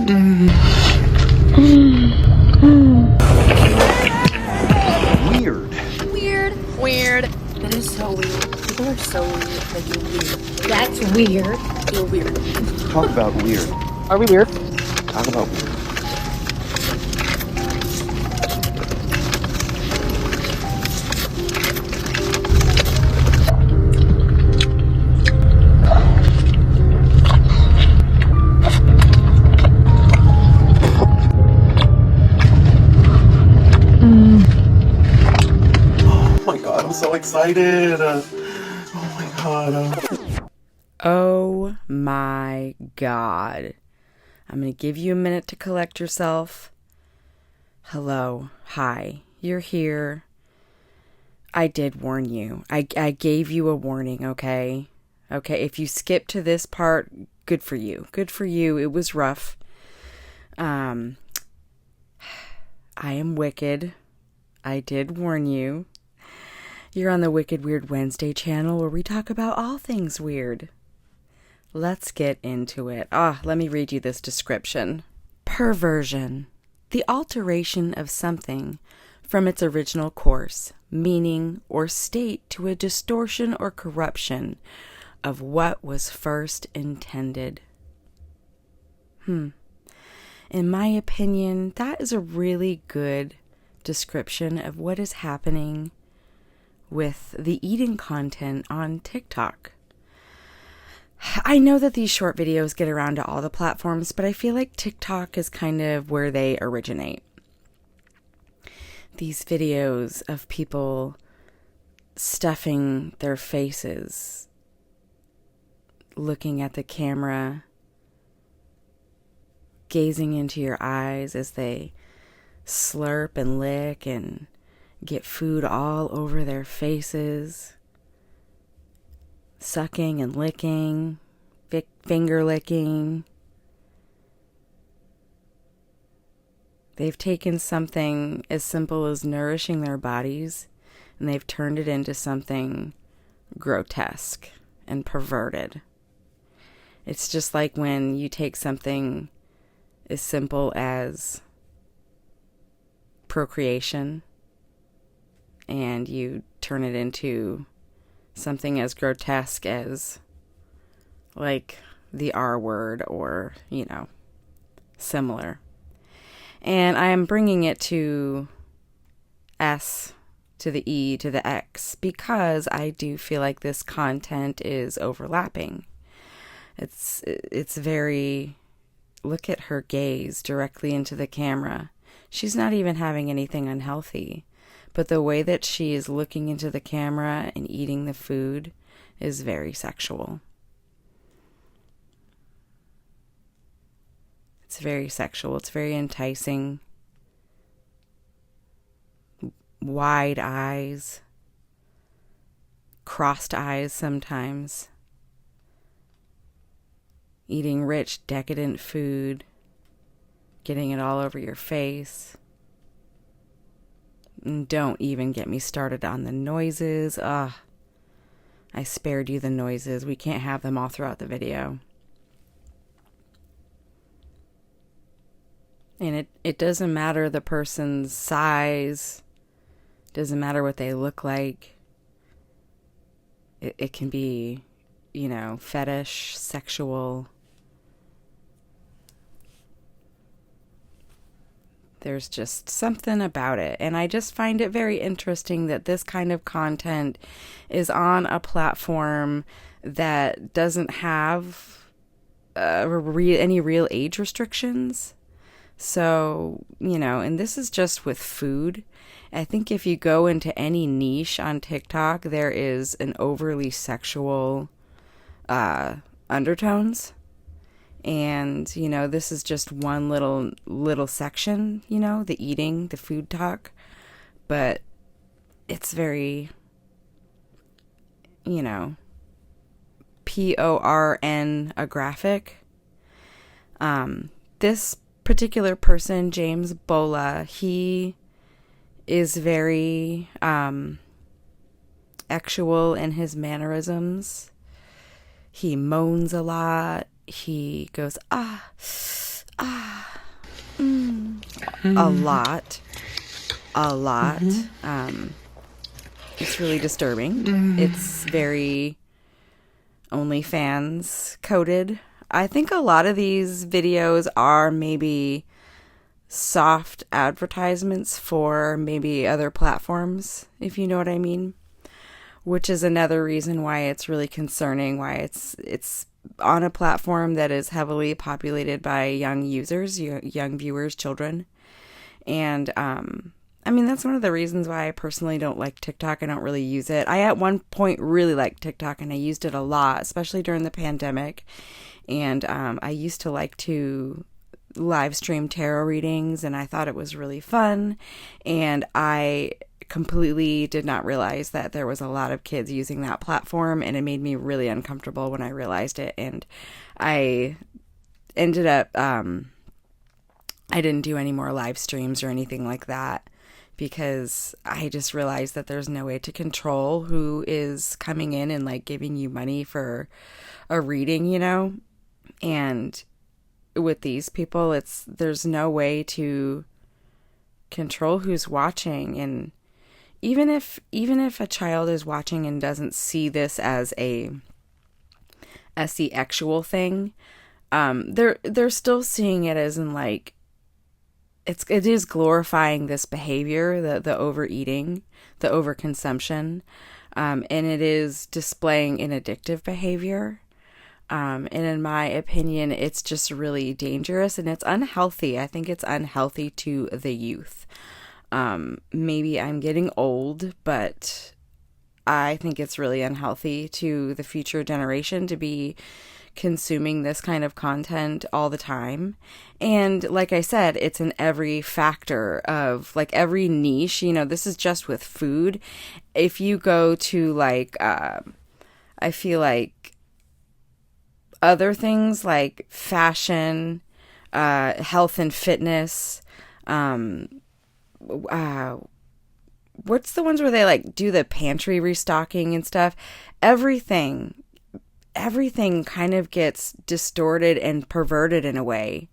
Weird. Weird. That is so weird. People are so weird. Like, you're weird. That's weird. You're weird. Talk about weird. Are we weird? Talk about weird. Oh my god, I'm so excited. Oh my god. Oh my God. I'm going to give you a minute to collect yourself. Hello. Hi. You're here. I did warn you. I gave you a warning, okay? Okay, if you skip to this part, good for you. Good for you. It was rough. I am wicked. I did warn you. You're on the Wicked Weird Wednesday channel where we talk about all things weird. Let's get into it. Let me read you this description. Perversion. The alteration of something from its original course, meaning, or state to a distortion or corruption of what was first intended. In my opinion, that is a really good description of what is happening with the eating content on TikTok. I know that these short videos get around to all the platforms, but I feel like TikTok is kind of where they originate. These videos of people stuffing their faces, looking at the camera, gazing into your eyes as they slurp and lick and get food all over their faces, sucking and licking, finger licking. They've taken something as simple as nourishing their bodies and they've turned it into something grotesque and perverted. It's just like when you take something as simple as procreation and you turn it into something as grotesque as, like, the R word or, similar. And I am bringing it to S to the E to the X because I do feel like this content is overlapping. It's very, look at her gaze directly into the camera. She's not even having anything unhealthy. But the way that she is looking into the camera and eating the food is very sexual. It's very sexual. It's very enticing. Wide eyes. Crossed eyes sometimes. Eating rich, decadent food. Getting it all over your face. And don't even get me started on the noises. I spared you the noises. We can't have them all throughout the video. And it doesn't matter the person's size. Doesn't matter what they look like. It can be, fetish, sexual. There's just something about it. And I just find it very interesting that this kind of content is on a platform that doesn't have any real age restrictions. So, and this is just with food. I think if you go into any niche on TikTok, there is an overly sexual undertones. And, this is just one little section, the eating, the food talk. But it's very, PORN graphic. This particular person, James Bola, he is very sexual in his mannerisms. He moans a lot. He goes, ah, a lot. It's really disturbing. It's very OnlyFans coded. I think a lot of these videos are maybe soft advertisements for maybe other platforms, if you know what I mean. Which is another reason why it's really concerning, why it's on a platform that is heavily populated by young users, young viewers, children. And I mean, that's one of the reasons why I personally don't like TikTok. I don't really use it. I at one point really liked TikTok, and I used it a lot, especially during the pandemic. And I used to like to live stream tarot readings, and I thought it was really fun. And I completely did not realize that there was a lot of kids using that platform, and it made me really uncomfortable when I realized it. And I ended up, I didn't do any more live streams or anything like that, because I just realized that there's no way to control who is coming in and like giving you money for a reading, you know? And with these people, there's no way to control who's watching. And even if a child is watching and doesn't see this as the actual thing, they're still seeing it as in like, it is glorifying this behavior, the overeating, the overconsumption, and it is displaying an addictive behavior. And in my opinion, it's just really dangerous, and it's unhealthy. I think it's unhealthy to the youth. Maybe I'm getting old, but I think it's really unhealthy to the future generation to be consuming this kind of content all the time. And like I said, it's in every factor of like every niche, you know, this is just with food. If you go to like, I feel like other things like fashion, health and fitness, what's the ones where they like do the pantry restocking and stuff? Everything kind of gets distorted and perverted in a way,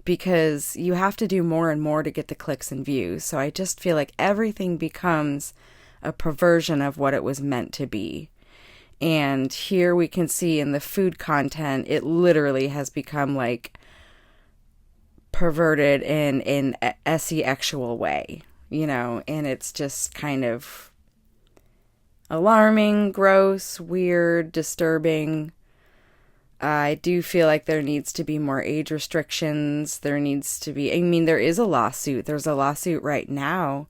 because you have to do more and more to get the clicks and views. So I just feel like everything becomes a perversion of what it was meant to be. And here we can see in the food content, it literally has become like perverted in an sexual way, you know, and it's just kind of alarming, gross, weird, disturbing. I do feel like there needs to be more age restrictions. There needs to be, I mean, there is a lawsuit. There's a lawsuit right now.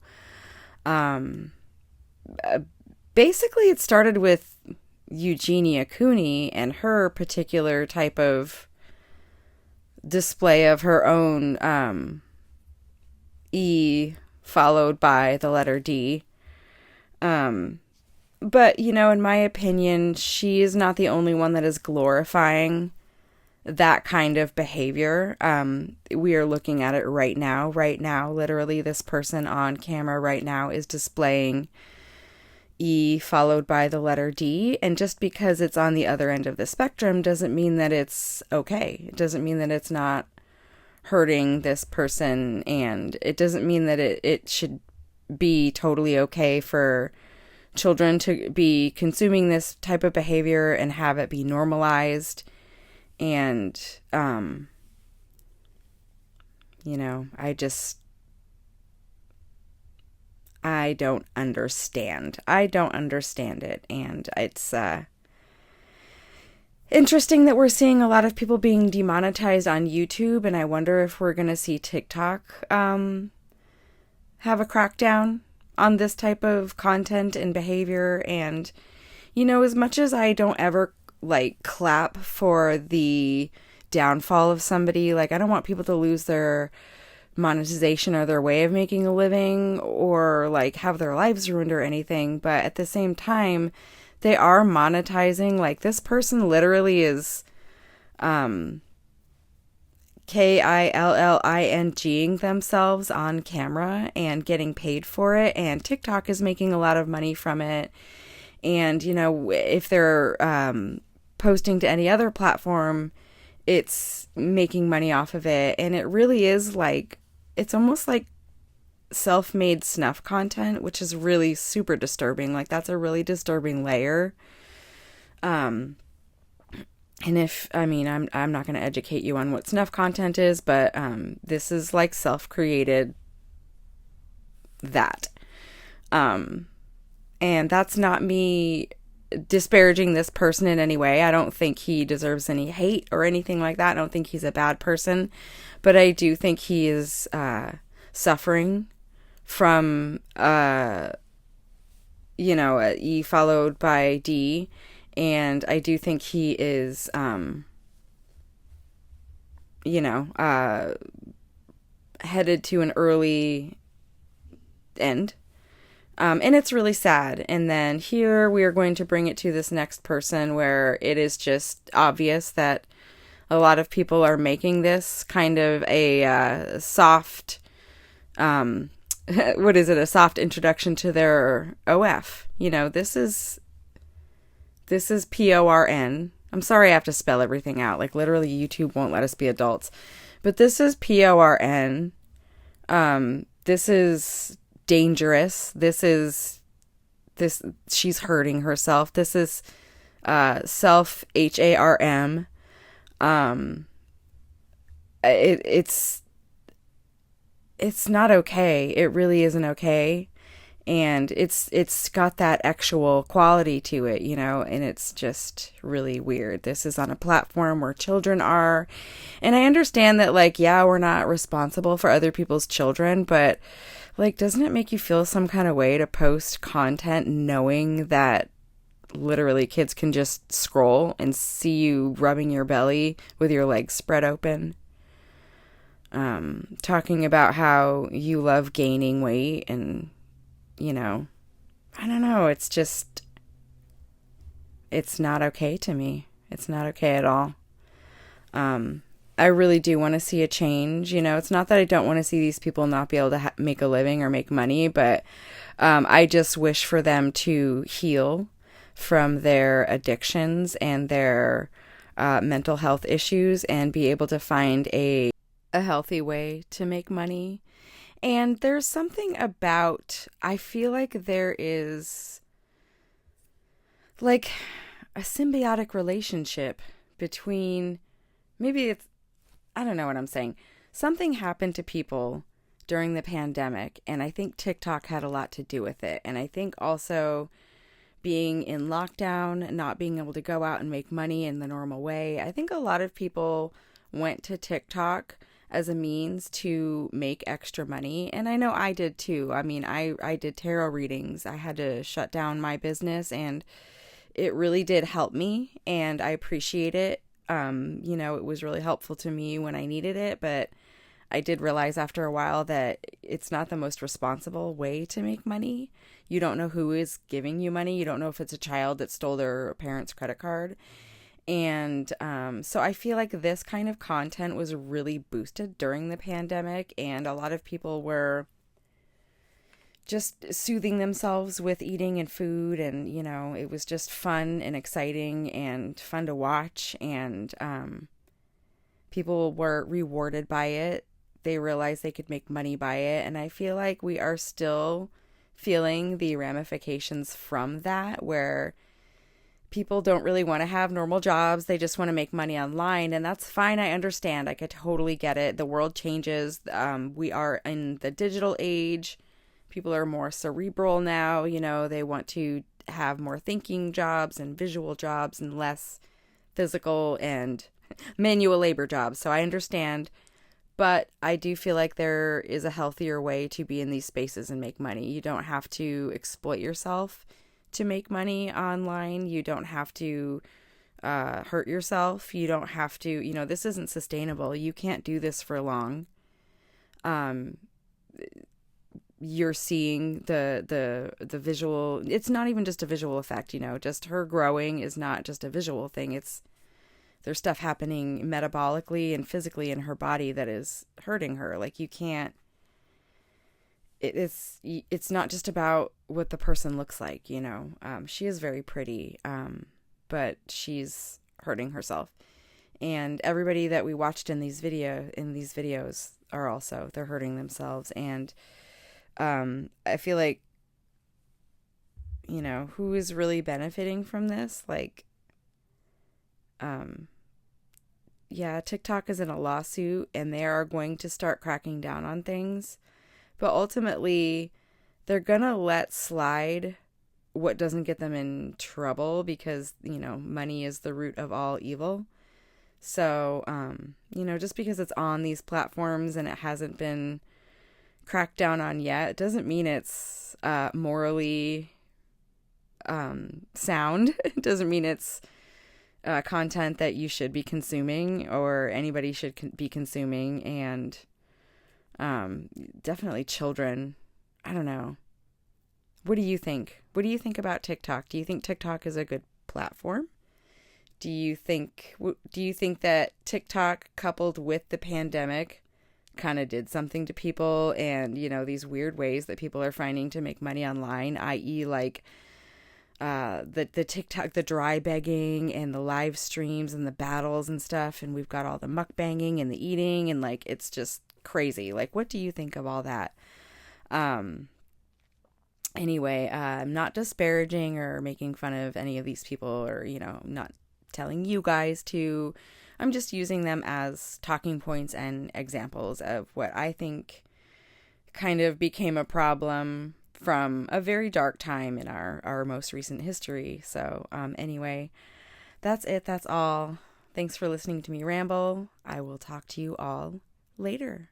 Basically, it started with Eugenia Cooney and her particular type of display of her own E followed by the letter D. But, you know, in my opinion, she is not the only one that is glorifying that kind of behavior. We are looking at it right now. Right now, literally, this person on camera right now is displaying E followed by the letter D. And just because it's on the other end of the spectrum doesn't mean that it's okay. It doesn't mean that it's not hurting this person. And it doesn't mean that it should be totally okay for children to be consuming this type of behavior and have it be normalized. And, you know, I don't understand. I don't understand it. And it's, interesting that we're seeing a lot of people being demonetized on YouTube. And I wonder if we're going to see TikTok, have a crackdown on this type of content and behavior. And, you know, as much as I don't ever like clap for the downfall of somebody, like I don't want people to lose their monetization or their way of making a living or like have their lives ruined or anything, but at the same time they are monetizing. Like this person literally is KILLINGing themselves on camera and getting paid for it, and TikTok is making a lot of money from it. And, you know, if they're posting to any other platform, it's making money off of it. And it really is like it's almost like self-made snuff content, which is really super disturbing. Like, that's a really disturbing layer. And if, I mean, I'm not going to educate you on what snuff content is, but this is like self-created that. And that's not me disparaging this person in any way. I don't think he deserves any hate or anything like that. I don't think he's a bad person, but I do think he is suffering from, E followed by D. And I do think he is, headed to an early end. And it's really sad. And then here we are going to bring it to this next person where it is just obvious that a lot of people are making this kind of a soft, what is it? A soft introduction to their OF. This is PORN. I'm sorry I have to spell everything out. Like, literally, YouTube won't let us be adults. But this is PORN. This is dangerous. She's hurting herself. This is self HARM. It's not okay. It really isn't okay. And it's got that actual quality to it, and it's just really weird. This is on a platform where children are. And I understand that, like, yeah, we're not responsible for other people's children, but, like, doesn't it make you feel some kind of way to post content knowing that literally kids can just scroll and see you rubbing your belly with your legs spread open? Talking about how you love gaining weight and, I don't know. It's just, it's not okay to me. It's not okay at all. I really do want to see a change. It's not that I don't want to see these people not be able to make a living or make money, but I just wish for them to heal from their addictions and their mental health issues and be able to find a healthy way to make money. And there's something about, I feel like there is like a symbiotic relationship between, maybe it's, I don't know what I'm saying. Something happened to people during the pandemic, and I think TikTok had a lot to do with it. And I think also being in lockdown, not being able to go out and make money in the normal way. I think a lot of people went to TikTok as a means to make extra money. And I know I did too. I mean, I did tarot readings. I had to shut down my business, and it really did help me, and I appreciate it. It was really helpful to me when I needed it, but I did realize after a while that it's not the most responsible way to make money. You don't know who is giving you money. You don't know if it's a child that stole their parents' credit card. And so I feel like this kind of content was really boosted during the pandemic, and a lot of people were just soothing themselves with eating and food, and it was just fun and exciting and fun to watch, and people were rewarded by it. They realized they could make money by it, and I feel like we are still feeling the ramifications from that, where people don't really want to have normal jobs. They just want to make money online, and that's fine. I understand. I could totally get it. The world changes. We are in the digital age. People are more cerebral now. They want to have more thinking jobs and visual jobs and less physical and manual labor jobs. So I understand. But I do feel like there is a healthier way to be in these spaces and make money. You don't have to exploit yourself to make money online. You don't have to hurt yourself. You don't have to, this isn't sustainable. You can't do this for long. You're seeing the visual, it's not even just a visual effect, just her growing is not just a visual thing. There's stuff happening metabolically and physically in her body that is hurting her. Like, you can't, it's not just about what the person looks like, she is very pretty, but she's hurting herself. And everybody that we watched in these videos are also, they're hurting themselves. And I feel like, who is really benefiting from this? Like, TikTok is in a lawsuit and they are going to start cracking down on things. But ultimately, they're going to let slide what doesn't get them in trouble because, money is the root of all evil. So, just because it's on these platforms and it hasn't been cracked down on yet, it doesn't mean it's morally sound. It doesn't mean it's content that you should be consuming or anybody should be consuming. And definitely children. I don't know. What do you think? What do you think about TikTok? Do you think TikTok is a good platform? Do you think that TikTok coupled with the pandemic kind of did something to people and, these weird ways that people are finding to make money online, i.e. like the TikTok, the dry begging and the live streams and the battles and stuff, and we've got all the mukbanging and the eating and like it's just crazy. Like, what do you think of all that? Anyway, I'm not disparaging or making fun of any of these people or, not telling you guys to. I'm just using them as talking points and examples of what I think kind of became a problem from a very dark time in our most recent history. So anyway, that's it. That's all. Thanks for listening to me ramble. I will talk to you all later.